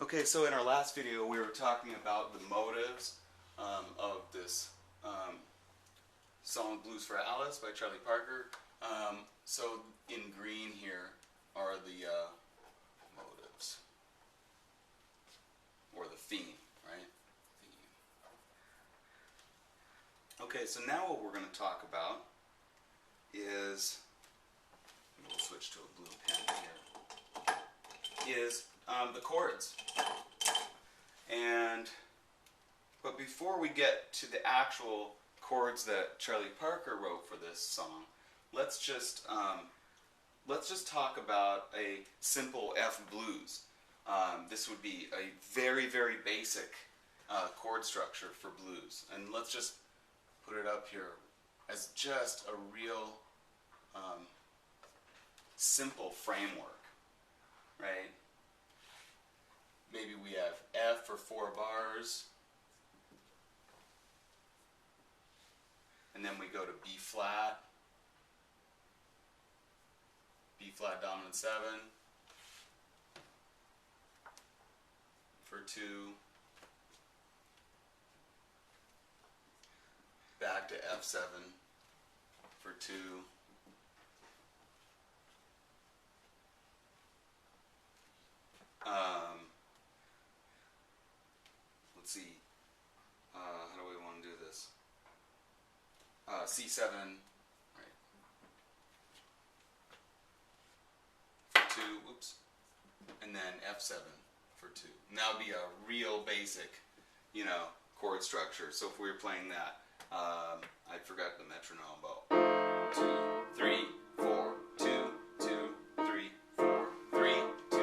Okay, so in our last video we were talking about the motives of this song Blues for Alice by Charlie Parker. So in green here are the motives, or the theme, right? Theme. Okay, so now what we're going to talk about is, we'll switch to a blue pen here, is the chords. But before we get to the actual chords that Charlie Parker wrote for this song, let's just talk about a simple F blues. This would be a very, very basic chord structure for blues, and let's just put it up here as just a real simple framework, right? Maybe we have F for 4 bars, and then we go to B flat dominant 7 for 2, back to F7 for 2, let's see, how do we want to do this? C7, right, for 2, whoops, and then F7 for 2. And that would be a real basic, chord structure. So if we were playing that, I forgot the metronome, but 2, 3, 4, 2, 2, 3, 4, 3, 2,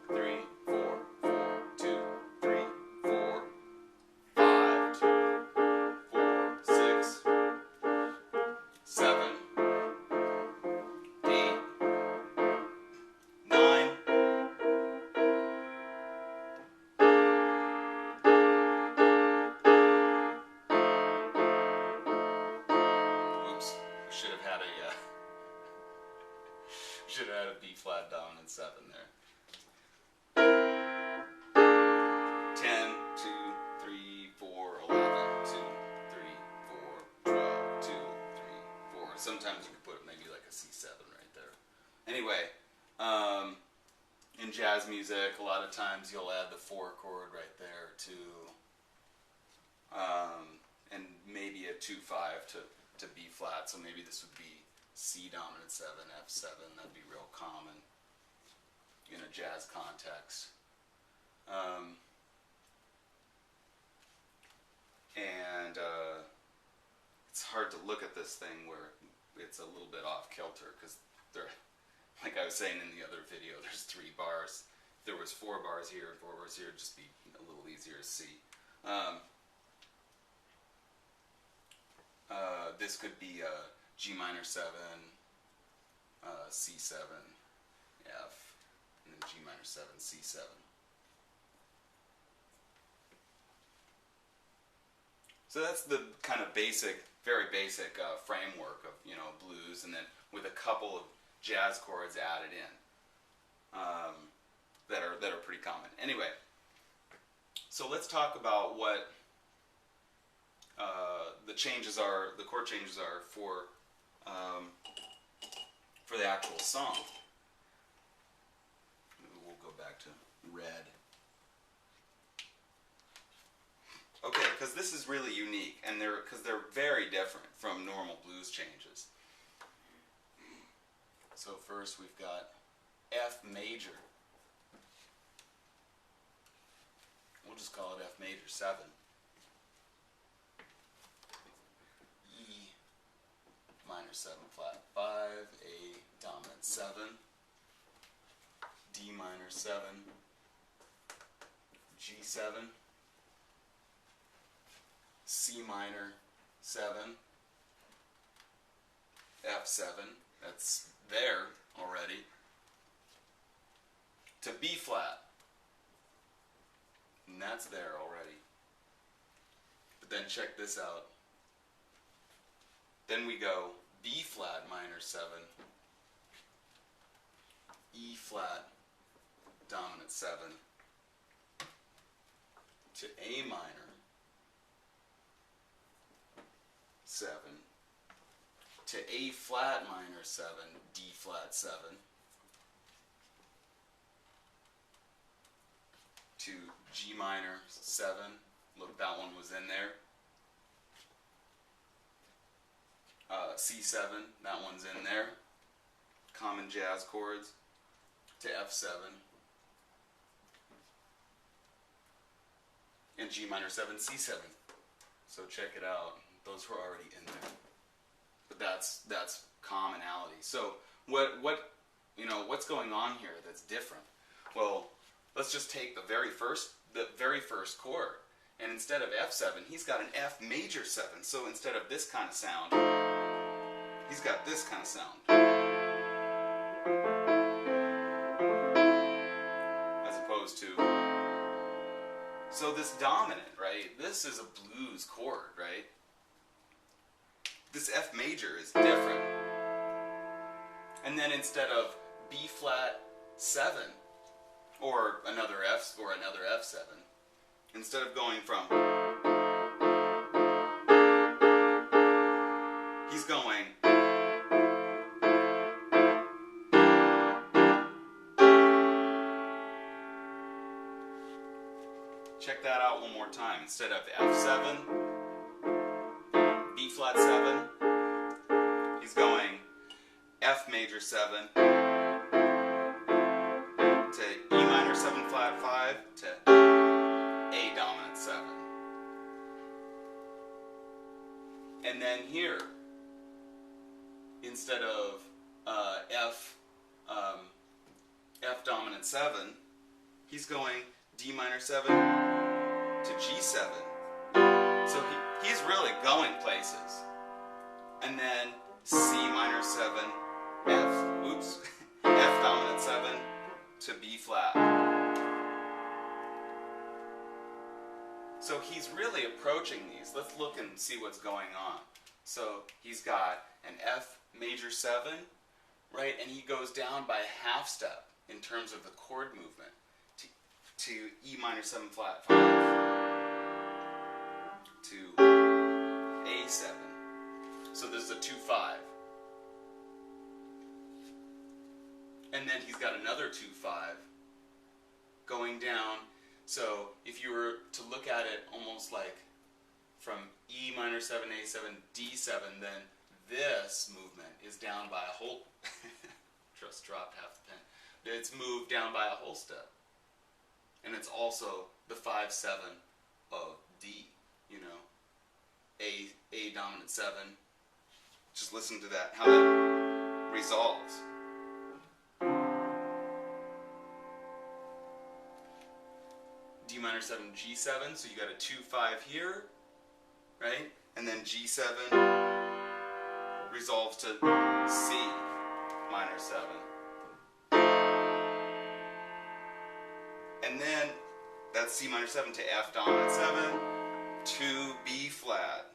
3, 4, 4, 2, 3, 4, 5, 4, 6, 7, 8, 9, oops, should have had a B flat dominant 7 there. 10, 2, 3, 4, 11, 2, 3, 4, 12, 2, 3, 4. Sometimes you could put maybe like a C7 right there. Anyway, in jazz music, a lot of times you'll add the 4 chord right there too, and maybe a 2-5 to B flat. So maybe this would be C dominant 7, F7. That'd be real common in a jazz context. It's hard to look at this thing where it's a little bit off kilter, because there, like I was saying in the other video, there's 3 bars. If there was 4 bars here and 4 bars here, it'd just be a little easier to see. This could be G minor 7, C7, F, and then G minor 7, C7. So that's the kind of basic, very basic framework of blues, and then with a couple of jazz chords added in that are pretty common. Anyway, so let's talk about what the changes are, the chord changes are for the actual song. We'll go back to red. Okay, because this is really unique, and because they're very different from normal blues changes. So first we've got F major. We'll just call it F major 7. E minor 7 flat 5, A dominant 7, D minor 7, G7, C minor 7, F7, that's there already, to B flat, and that's there already. But then check this out. Then we go B flat minor 7, E flat dominant 7, to A minor 7, to A flat minor 7, D flat 7, to G minor 7, look, that one was in there, C7, that one's in there, common jazz chords, to F7, and G minor 7, C7. So check it out, those were already in there. But that's commonality. So what's going on here that's different? Well, let's just take the very first chord, and instead of F7, he's got an F major 7. So instead of this kind of sound, he's got this kind of sound. As opposed to, so this dominant, right? This is a blues chord, right? This F major is different. And then instead of B flat 7 or another F7, instead of going from, he's going check that out one more time. Instead of F7, B flat 7, he's going F major 7 to E minor 7 flat 5 to A dominant 7. And then here, instead of F dominant 7, he's going D minor 7 to G7. So he's really going places. And then C minor 7, F dominant 7 to B flat. So he's really approaching these. Let's look and see what's going on. So he's got an F major 7, right? And he goes down by a half step in terms of the chord movement to E minor 7 flat 5 to A7. So this is a 2-5. And then he's got another 2-5 going down. So if you were to look at it almost like from E minor 7, A7, D7, then this movement is down by a whole, just dropped half the pen. It's moved down by a whole step. And it's also the 5-7 of D, you know, A dominant 7. Just listen to that, how that resolves. D minor 7, G7, so you got a 2-5 here, right? And then G7 resolves to C minor 7. And then that's C minor 7 to F dominant 7 to B flat.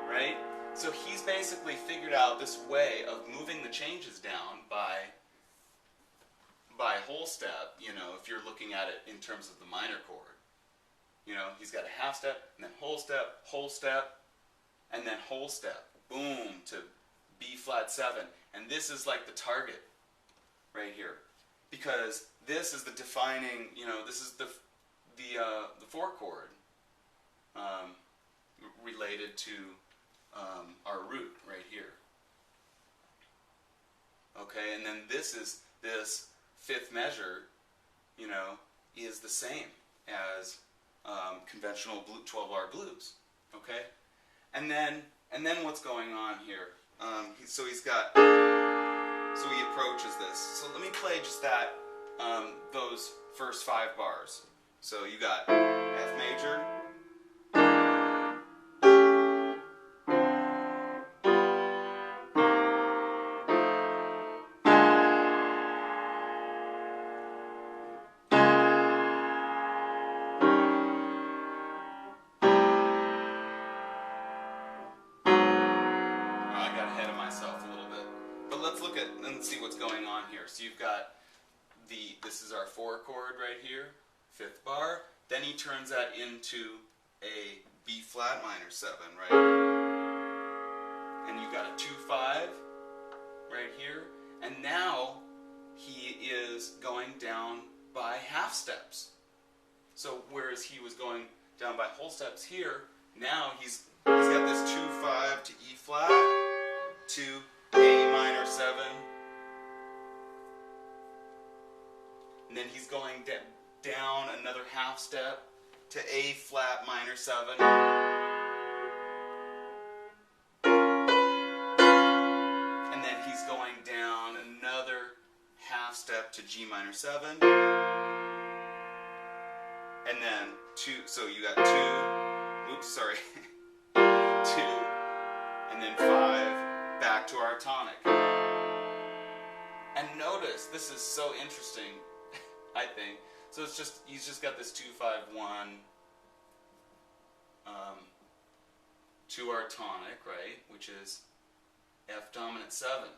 Right? So he's basically figured out this way of moving the changes down by whole step, you know, if you're looking at it in terms of the minor chord. You know, he's got a half step, and then whole step, and then whole step. Boom, to B flat 7. And this is like the target right here. Because this is the defining, you know, this is the 4 chord related to our root right here. Okay, and then this 5th measure, you know, is the same as conventional 12-bar blues. Okay, and then what's going on here? So he approaches this. So let me play just that, those first 5 bars. So you got F major, I got ahead of myself a little bit. But let's look at and see what's going on here. So you've got this is our 4 chord right here, 5th bar. Then he turns that into a B flat minor 7, right? And you've got a 2-5 right here. And now he is going down by half steps. So whereas he was going down by whole steps here, now he's got this 2-5 to E flat to A minor 7. And then he's going down another half step to A flat minor 7. And then he's going down another half step to G minor 7. And then 2, so you got 2, oops, sorry, 2, and then 5, back to our tonic. And notice, this is so interesting, I think. So it's just, he's just got this 2-5-1 to our tonic, right, which is F dominant 7.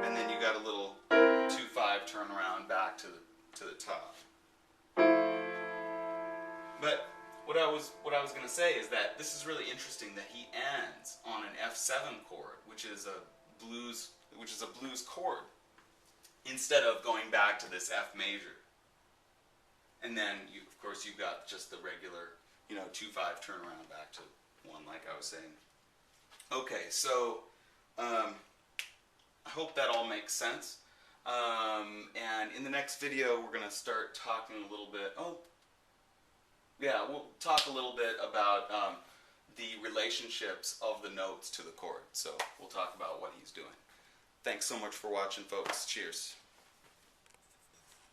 And then you got a little 2-5 turnaround back to the top. But what I was going to say is that this is really interesting that he ends on an F7 chord, which is a blues chord, instead of going back to this F major. And then of course you've got just the regular, 2-5 turnaround back to 1, like I was saying. Okay, so I hope that all makes sense. And in the next video we're going to start talking a little bit. We'll talk a little bit about the relationships of the notes to the chord. So we'll talk about what he's doing. Thanks so much for watching, folks. Cheers.